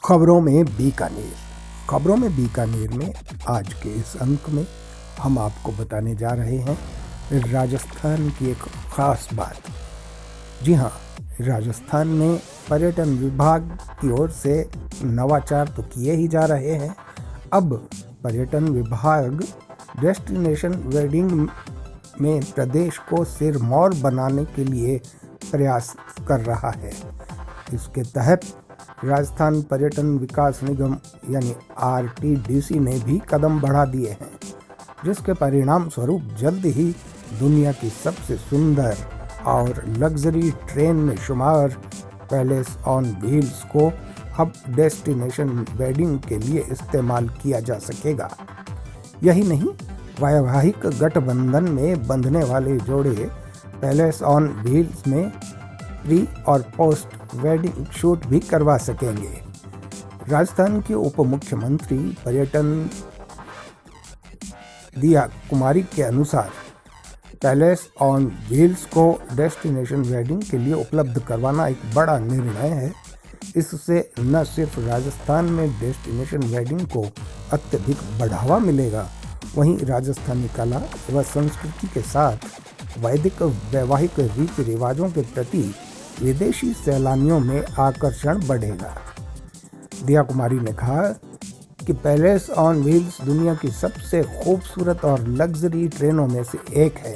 खबरों में बीकानेर। खबरों में बीकानेर में आज के इस अंक में हम आपको बताने जा रहे हैं राजस्थान की एक ख़ास बात। जी हाँ, राजस्थान में पर्यटन विभाग की ओर से नवाचार तो किए ही जा रहे हैं। अब पर्यटन विभाग डेस्टिनेशन वेडिंग में प्रदेश को सिरमौर बनाने के लिए प्रयास कर रहा है। इसके तहत राजस्थान पर्यटन विकास निगम यानी RTDC ने भी कदम बढ़ा दिए हैं, जिसके परिणाम स्वरूप जल्द ही दुनिया की सबसे सुंदर और लग्जरी ट्रेन में शुमार पैलेस ऑन व्हील्स को अब डेस्टिनेशन वेडिंग के लिए इस्तेमाल किया जा सकेगा। यही नहीं, वैवाहिक गठबंधन में बंधने वाले जोड़े पैलेस ऑन व्हील्स में प्री और पोस्ट वेडिंग शूट भी करवा सकेंगे। राजस्थान के उप मुख्यमंत्री पर्यटन दिया कुमारी के अनुसार पैलेस ऑन व्हील्स को डेस्टिनेशन वेडिंग के लिए उपलब्ध करवाना एक बड़ा निर्णय है। इससे न सिर्फ राजस्थान में डेस्टिनेशन वेडिंग को अत्यधिक बढ़ावा मिलेगा, वहीं राजस्थानी कला व संस्कृति के साथ वैदिक वैवाहिक रीति रिवाजों के प्रति विदेशी सैलानियों में आकर्षण बढ़ेगा। दिया कुमारी ने कहा कि पैलेस ऑन व्हील्स दुनिया की सबसे खूबसूरत और लग्जरी ट्रेनों में से एक है।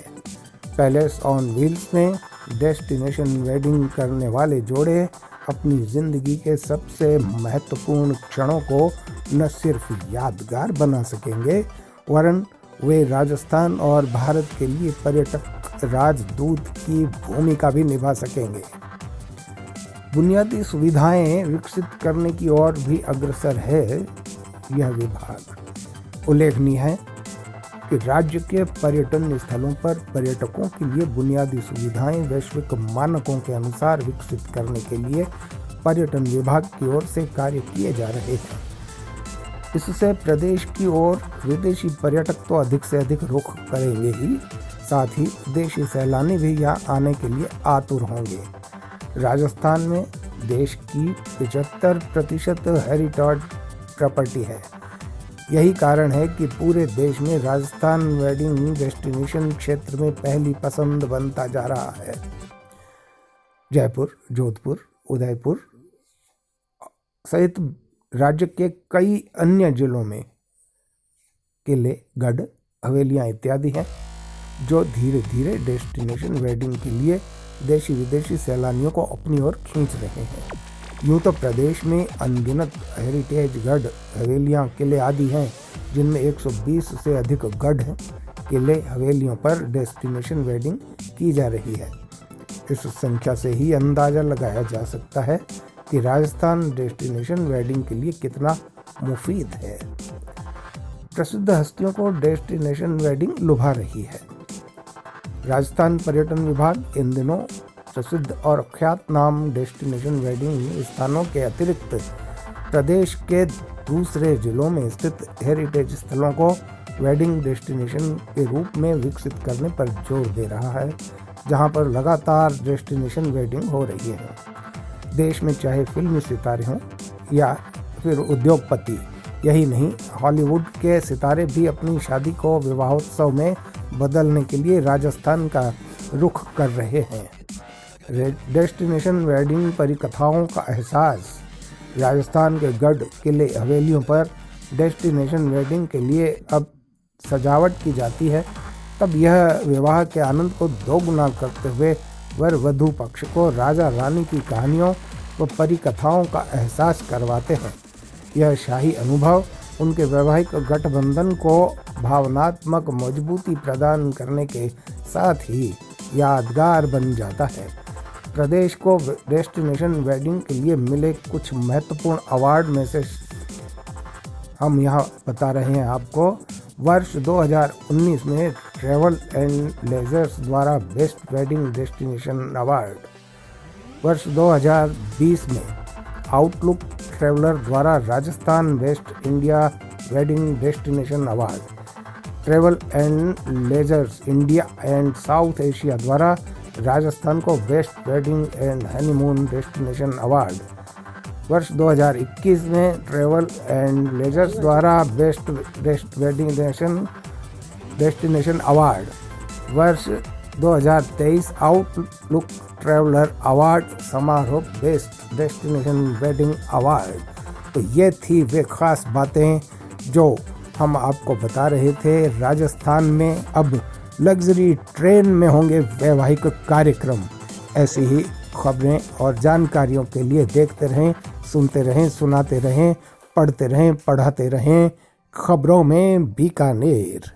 पैलेस ऑन व्हील्स में डेस्टिनेशन वेडिंग करने वाले जोड़े अपनी ज़िंदगी के सबसे महत्वपूर्ण क्षणों को न सिर्फ यादगार बना सकेंगे, वरन वे राजस्थान और भारत के लिए पर्यटक राजदूत की भूमिका भी निभा सकेंगे। बुनियादी सुविधाएं विकसित करने की ओर भी अग्रसर है यह विभाग। उल्लेखनीय है कि राज्य के पर्यटन स्थलों पर पर्यटकों के लिए बुनियादी सुविधाएं वैश्विक मानकों के अनुसार विकसित करने के लिए पर्यटन विभाग की ओर से कार्य किए जा रहे हैं। इससे प्रदेश की ओर विदेशी पर्यटक तो अधिक से अधिक रुख करेंगे ही, साथ ही विदेशी सैलानी भी यहाँ आने के लिए आतुर होंगे। राजस्थान में देश की 75% हेरिटेज प्रॉपर्टी है। यही कारण है कि पूरे देश में राजस्थान वेडिंग डेस्टिनेशन क्षेत्र में पहली पसंद बनता जा रहा है। जयपुर, जोधपुर, उदयपुर सहित राज्य के कई अन्य जिलों में किले, गढ़, हवेलियां इत्यादि हैं, जो धीरे धीरे डेस्टिनेशन वेडिंग के लिए देशी विदेशी सैलानियों को अपनी ओर खींच रहे हैं। यूँ तो प्रदेश में अनगिनत हेरिटेज गढ़, हवेलियां, किले आदि हैं, जिनमें 120 से अधिक गढ़, किले, हवेलियों पर डेस्टिनेशन वेडिंग की जा रही है। इस संख्या से ही अंदाज़ा लगाया जा सकता है कि राजस्थान डेस्टिनेशन वेडिंग के लिए कितना मुफीद है। प्रसिद्ध हस्तियों को डेस्टिनेशन वेडिंग लुभा रही है। राजस्थान पर्यटन विभाग इन दिनों प्रसिद्ध और अख्यात नाम डेस्टिनेशन वेडिंग स्थानों के अतिरिक्त प्रदेश के दूसरे जिलों में स्थित हेरिटेज स्थलों को वेडिंग डेस्टिनेशन के रूप में विकसित करने पर जोर दे रहा है, जहां पर लगातार डेस्टिनेशन वेडिंग हो रही है। देश में चाहे फिल्मी सितारे हों या फिर उद्योगपति, यही नहीं, हॉलीवुड के सितारे भी अपनी शादी को विवाहोत्सव में बदलने के लिए राजस्थान का रुख कर रहे हैं। डेस्टिनेशन वेडिंग परिकथाओं का एहसास राजस्थान के गढ़, किले, हवेलियों पर डेस्टिनेशन वेडिंग के लिए अब सजावट की जाती है, तब यह विवाह के आनंद को दोगुना करते हुए वर वधू पक्ष को राजा रानी की कहानियों व परिकथाओं का एहसास करवाते हैं। यह शाही अनुभव उनके वैवाहिक गठबंधन को भावनात्मक मजबूती प्रदान करने के साथ ही यादगार बन जाता है। प्रदेश को डेस्टिनेशन वेडिंग के लिए मिले कुछ महत्वपूर्ण अवार्ड में से हम यहाँ बता रहे हैं आपको। वर्ष 2019 में ट्रैवल एंड लेजर्स द्वारा बेस्ट वेडिंग डेस्टिनेशन अवार्ड, वर्ष 2020 में आउटलुक ट्रैवलर द्वारा Rajasthan best India wedding destination award, Travel and Leisures India and South Asia द्वारा राजस्थान को best wedding and honeymoon destination award, वर्ष 2021 में ट्रैवल एंड लेजर्स द्वारा बेस्ट डेस्टिनेशन अवार्ड, वर्ष 2023 आउटलुक ट्रैवलर अवार्ड समारोह बेस्ट डेस्टिनेशन वेडिंग अवार्ड। तो ये थी वे ख़ास बातें जो हम आपको बता रहे थे। राजस्थान में अब लग्जरी ट्रेन में होंगे वैवाहिक कार्यक्रम। ऐसी ही खबरें और जानकारियों के लिए देखते रहें, सुनते रहें, सुनाते रहें, पढ़ते रहें, पढ़ाते रहें खबरों में बीकानेर।